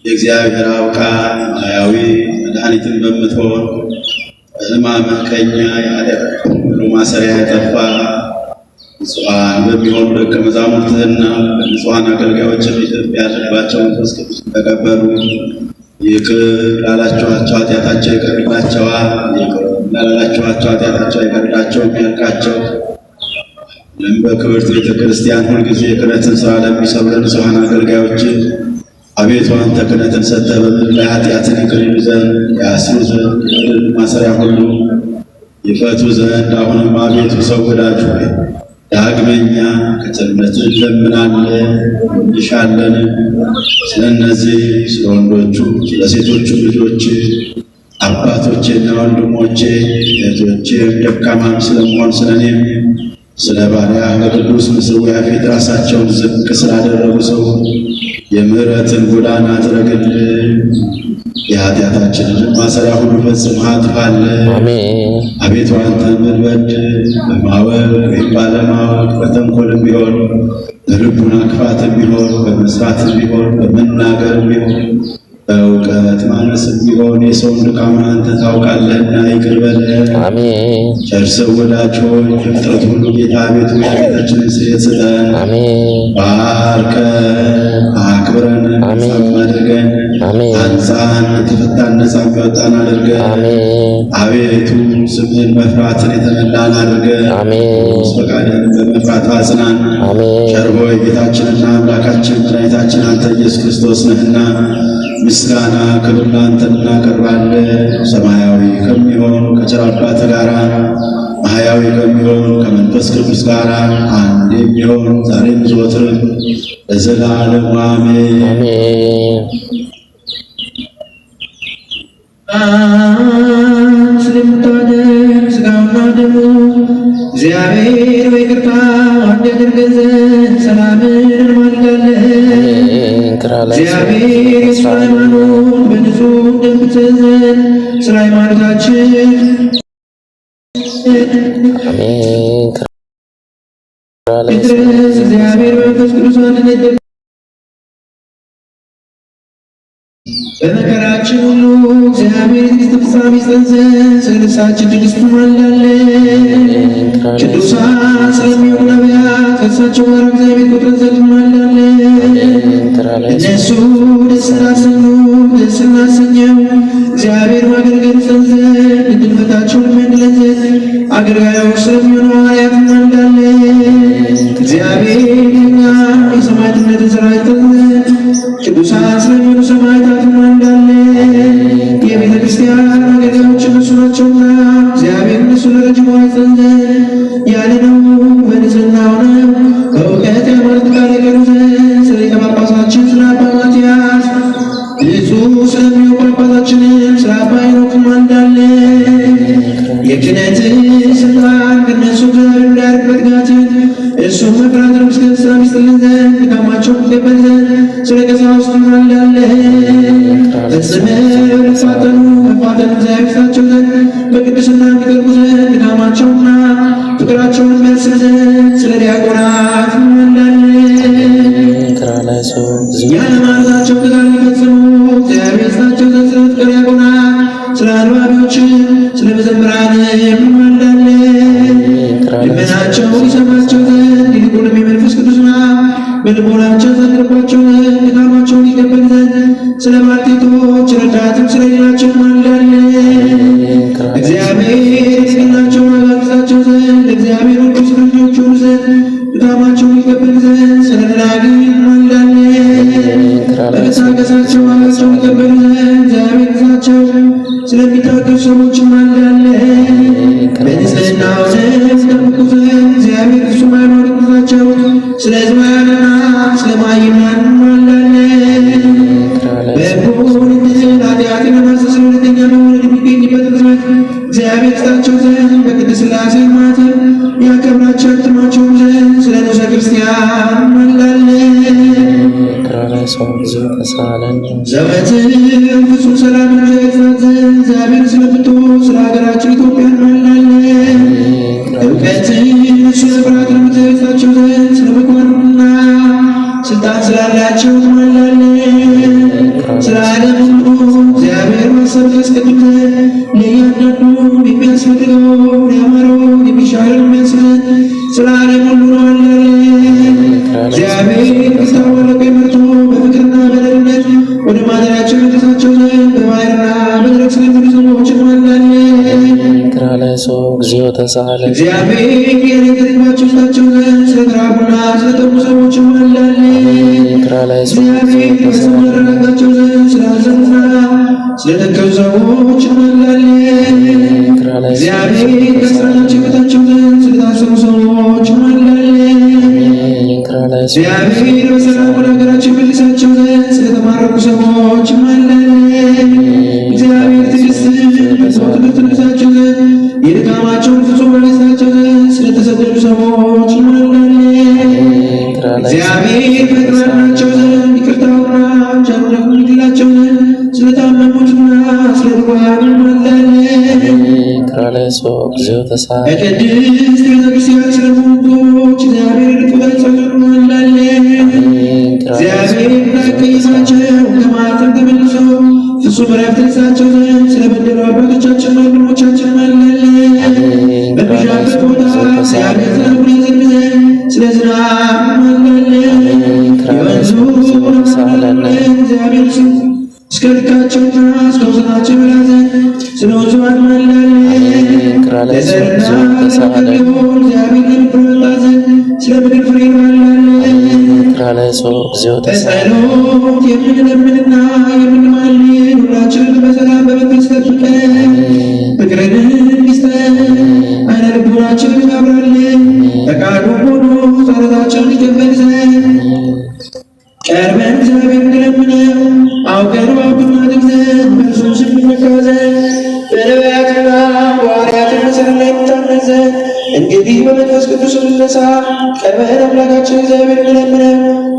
የእግዚአብሔር አብ ቃል ማያዊ መድኃኒትን በምትሆን በሕማመ ከኛ ያደረግ ሁሉ ማሰሪያ ያጠፋ ንጹሐን በሚሆኑ ደቀ መዛሙርትህና በንጹሐን አገልጋዮች ያድርባቸው መንፈስ ቅዱስ ተቀበሉ። ይቅር ላላችኋቸው ኃጢአታቸው ይቀርላቸዋል፣ ይቅር ላላችኋቸው ኃጢአታቸው አይቀርላቸውም ያልካቸው በክብርት ቤተ ክርስቲያን ሁልጊዜ የክህነትን ሥራ ለሚሰሩ ለንጹሐን አገልጋዮች አቤቱ አንተ ክህነትን ሰጥተህ በምድር ላይ ኃጢአትን ይቅር ይሉ ዘንድ ያስሩ ዘንድ ማሰሪያ ሁሉ ይፈቱ ዘንድ አሁንም አቤቱ ሰው ወዳጅ ሆይ ዳግመኛ ከቸርነትህ እንለምናለን እንሻለን። ስለ እነዚህ ስለ ወንዶቹ ስለ ሴቶቹ ልጆች አባቶቼና ወንድሞቼ እህቶቼም ደካማም ስለመሆን ስለ እኔም ስለ ባሪያ በቅዱስ ምስዋዕ ፊት ራሳቸውን ዝቅ ስላደረጉ ሰው የምህረትን ጎዳና ጥረግልን። የኃጢአታችንን ማሰሪያ ሁሉ ፈጽመህ አጥፋልን። አቤቱ አንተን ብንበድል በማወቅ ወይም ባለማወቅ በተንኮልም ቢሆን በልቡና ክፋትም ቢሆን በመስራትም ቢሆን በመናገርም ቢሆን በእውቀት ማነስም ቢሆን የሰውን ድካሙን አንተ ታውቃለህና ይቅር በለን። ቸር ሰው ወዳጅ ሆይ የፍጥረት ሁሉ ጌታ አቤቱ የኃጢአታችንን ስርየት ስጠን። ባርከን አክብረን ነጻም አድርገን አንጻን የተፈታን ነጻም ያወጣን አድርገን አቤቱ ስምህን መፍራትን የተመላን አድርገን ፈቃድህን በመፍራት አጽናን። ቸር ሆይ ጌታችንና አምላካችን መድኃኒታችን አንተ ኢየሱስ ክርስቶስ ነህና ምስጋና ክብር ላንተ እናቀርባለን። ሰማያዊ ከሚሆን ከቸር አባትህ ጋር ማህያዊ ከሚሆን ከመንፈስ ቅዱስ ጋር አንድ የሚሆን ዛሬም ዘወትርም ለዘላለሙ አሜን። ስለምታደርግ ሥጋውና ደሙ እግዚአብሔር በይቅርታ አንድ ያደርገን ዘንድ ሰላምን እንማልዳለን። እግዚአብሔር የስራ ሃይማኖት በንጹህ እንደምትይዝ ዘንድ ስለ ሃይማኖታችን ድረስ እግዚአብሔር በመንፈስ ቅዱስ አንድነት በመከራችን ሁሉ እግዚአብሔር የትዕግስት ፍጻሜ ይስጠን ዘንድ ስለ ነፍሳችን ትዕግስት እንማልዳለን። ቅዱሳን ስለሚሆኑ ነቢያት ከእርሳቸው ጋር እግዚአብሔር ቁጥርን ዘንድ እንማልዳለን። እነሱ ደስ እናሰኘው እግዚአብሔር ማገልገል ይሰጠን ዘንድ እንድንፈታቸው የሚያድለን ዘንድ አገልጋዮች ስለሚሆኑ ሐዋርያት እንማልዳለን። እግዚአብሔር እኛ የሰማዕትነትን ሥራ ይሰጠን ዘንድ ቅዱሳን ስለሚሆኑ ሰማዕታት እንማልዳለን። የቤተ ክርስቲያን አገልጋዮች እነሱ ናቸውና እግዚአብሔር እነሱ ለረጅም ይሰጠን ዘንድ ያለነው በንጽሕና ሆነው በእውቀት የሃይማኖት ቃል ይቀሩ ዘንድ ስለ ሊቀ ጳጳሳችን ስለ አባ ማትያስ ንጹሕ ስለሚሆን ጳጳሳችንም ስለ አባ ሄኖክ እንማልዳለን። የክህነትን ሥልጣን ከእነሱ እግዚአብሔር እንዳያርቅ በትጋትን እርሱም መፍራትን ምስጋና ሰላም ይስጥልን ዘንድ ድካማቸውን ይቀበል ዘንድ ስለ ቀሳውስት እንማልዳለን። ፈጽመው ሊፋጠኑ መፋጠን እግዚአብሔር ይስጣቸው ዘንድ በቅድስና እንዲቀርቡ ዘንድ ድካማቸውና ፍቅራቸውን የሚያስብ ዘንድ ስለ ዲያቆናት እንማልዳለን። የሃይማኖታቸውን ትጋት ሊፈጽሙ እግዚአብሔር ይስጣቸው ዘንድ ስለ ፍቅረ ዲያቆናት ስለ አንባቢዎችም ስለ መዘምራን እንማልዳለን። ልመናቸው ይሰማቸው ዘንድ ይልቁንም የመንፈስ ቅዱስና በልቦናቸው ያሳድርባቸው ዘንድ ድካማቸውን ይቀበል ዘንድ ስለ ባልቴቶች ረዳትም ስለ ሌላቸው እንማልዳለን። እግዚአብሔር የድንግልናቸውን ዋጋ ይሰጣቸው ዘንድ እግዚአብሔር ወዶ ስለ ልጆች ይሆኑ ዘንድ ድካማቸውን ይቀበል ዘንድ ስለ ደናግል እንማልዳለን። በመታገሳቸው ዋጋቸውን ይቀበሉ ዘንድ እግዚአብሔር ይግዛቸው። ስለሚታገሱ ሰዎች እንማልዳለን። በንጽሕና ሆነው ይጠብቁ ዘንድ እግዚአብሔር ፍጹም ሃይማኖት ይግዛቸው። ስለ ሕዝባውያንና ስለ መሃይማን እንማልዳለን። በጎነትን ኃጢአትን ለማስተስረይ እውነተኛ መወለድ የሚገኝበት ቅጽበት እግዚአብሔር ይስጣቸው ዘንድ በቅድስት ሥላሴ ማኅተም ያከብራቸው ያትማቸውም ዘንድ ስለ ንዑሰ ክርስቲያን እንማልዳለን። ዘወትር ፍጹም ሰላም ይግዛት ዘንድ እግዚአብሔር ስለምትወድ ስለ ሀገራችን ኢትዮጵያ እንማልዳለን። እውቀትን ስለ ፍርሃትን የምትገዛቸው ዘንድ ስለ መኳንንትና ስልጣን ስላላቸው እንማልዳለን። ስለ ዓለም ሁሉ እግዚአብሔር ማሰብ ያስቀድም ዘንድ ለእያንዳንዱ የሚያስፈልገው ያማረው የሚሻለው የሚያስብለን ስለ ዓለም ሁሉ እንማልዳለን። እግዚአብሔር እስካወቀ መርቶ በፍቅርና በደህንነት ወደ ማደሪያቸው ይመልሳቸው ዘንድ በባሕርና በደረቅ ስለሚኖሩ ሰዎች እንማልዳለን። እግዚአብሔር የዕለት ምግባቸውን ይስጣቸው ዘንድ ስለ ተራቡና ስለ ጠሙ ሰዎች እንማልዳለን። እግዚአብሔር በሰላም ያረጋጋቸው ዘንድ ስለ አዘኑና ስለ ተከዙ ሰዎች እንማልዳለን። እግዚአብሔር ከእስራታቸው ይፈታቸው ዘንድ ስለ ታሰሩ ሰዎች እንማልዳለን። እግዚአብሔር በሰላም ወደ ሀገራቸው ይመልሳቸው ዘንድ ስለ ተማረኩ ሰዎች እንማልዳለን። እግዚአብሔር ትዕግስትን በትምህርት ይሰጣቸው ዘንድ የድካማቸውን ፍጹም ዋጋ ይሰጣቸው ዘንድ ስለ ተሰደዱ ሰዎች እንማልዳለን። እግዚአብሔር ፈጥኖ ያድናቸው ዘንድ ይቅርታውና ቸርነቱን ይግለጥላቸው ዘንድ ስለ ታመሙትና ስለ ድውያን እንማልዳለን። በቅድስት ቤተ ክርስቲያን ስለሞቱት እግዚአብሔር ይቅርታቸው ዘንድ እንማልዳለን። እግዚአብሔር እንዳይቀይማቸው ከማኅተም ተመልሰው ፍጹም ዕረፍት ይሰጣቸው ዘንድ ስለ በደሉ አባቶቻችንና ወንድሞቻችን እንማልዳለን። በሚሻበት ቦታ እግዚአብሔር ዝናቡን ያዘንብ ዘንድ ስለ ዝናብ እንማልዳለን። የወንዙን እንማልዳለን። እግዚአብሔር ስም እስከ ልካቸውና እስከ ወሰናቸው ይበላ ዘንድ ስለ ወንዙ እንማልዳለን። ለዘርና ለመብል ሊሆን እግዚአብሔር ልቡን ያመጣ ዘንድ ስለ ምድር ፍሬ እንማልዳለን። በጸሎት የምንለምንና የምንማልድ ሁላችንን በሰላም በመንፈስ ጠብቀን ፍቅርንም ይስጠን። ዓይነ ልቡናችንን ያብራልን። ፈቃዱ ሆኖ ጸሎታችንን ይቀበል ዘንድ ቀርበን እግዚአብሔር እንለምነው። አውቀን ማወቅን እናድርግ ዘንድ በእርሱም ስም እንመካ ዘንድ በነቢያትና በሐዋርያት መሠረት ላይ እንታመን ዘንድ እንግዲህ በመንፈስ ቅዱስ እንነሳ። ቀርበን አምላካችን እግዚአብሔር እንለምነው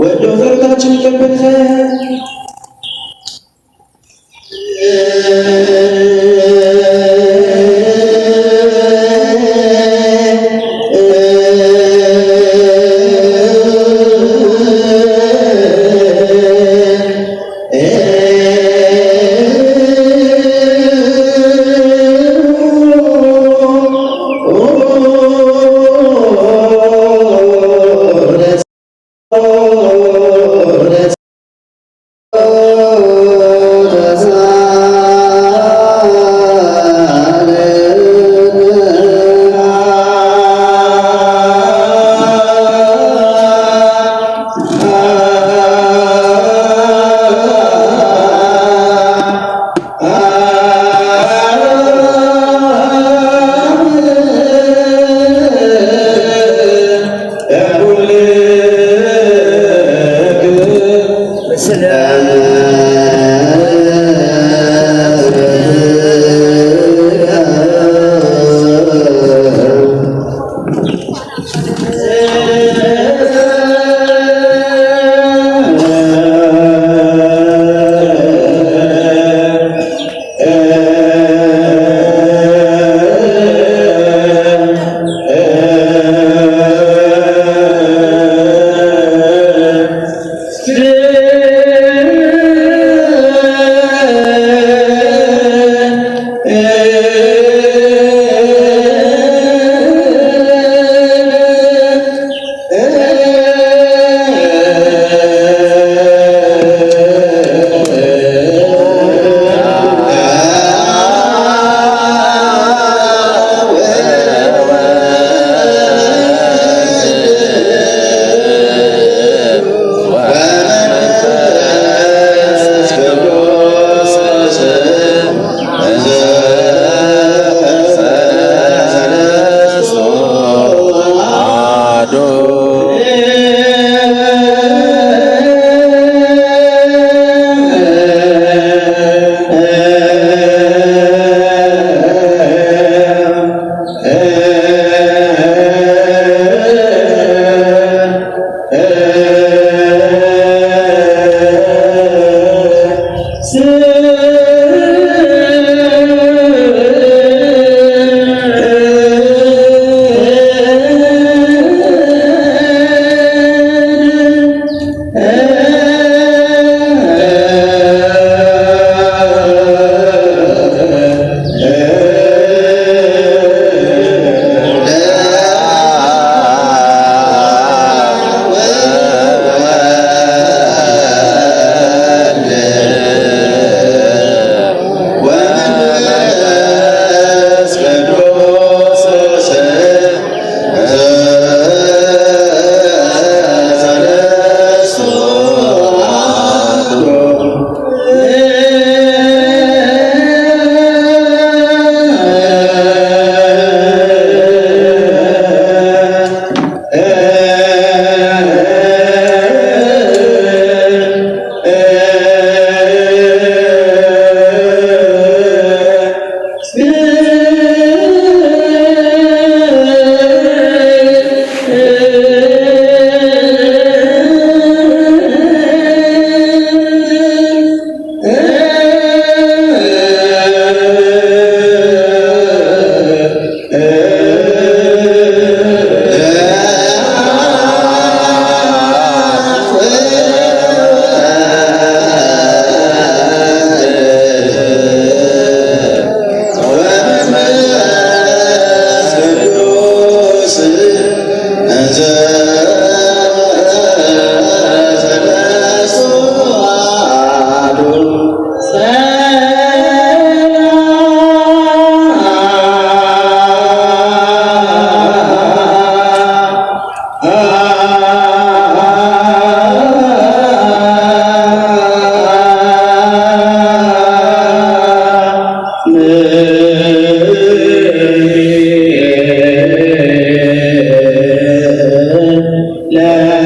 ወዶ ጸሎታችን ይቀበል ዘንድ La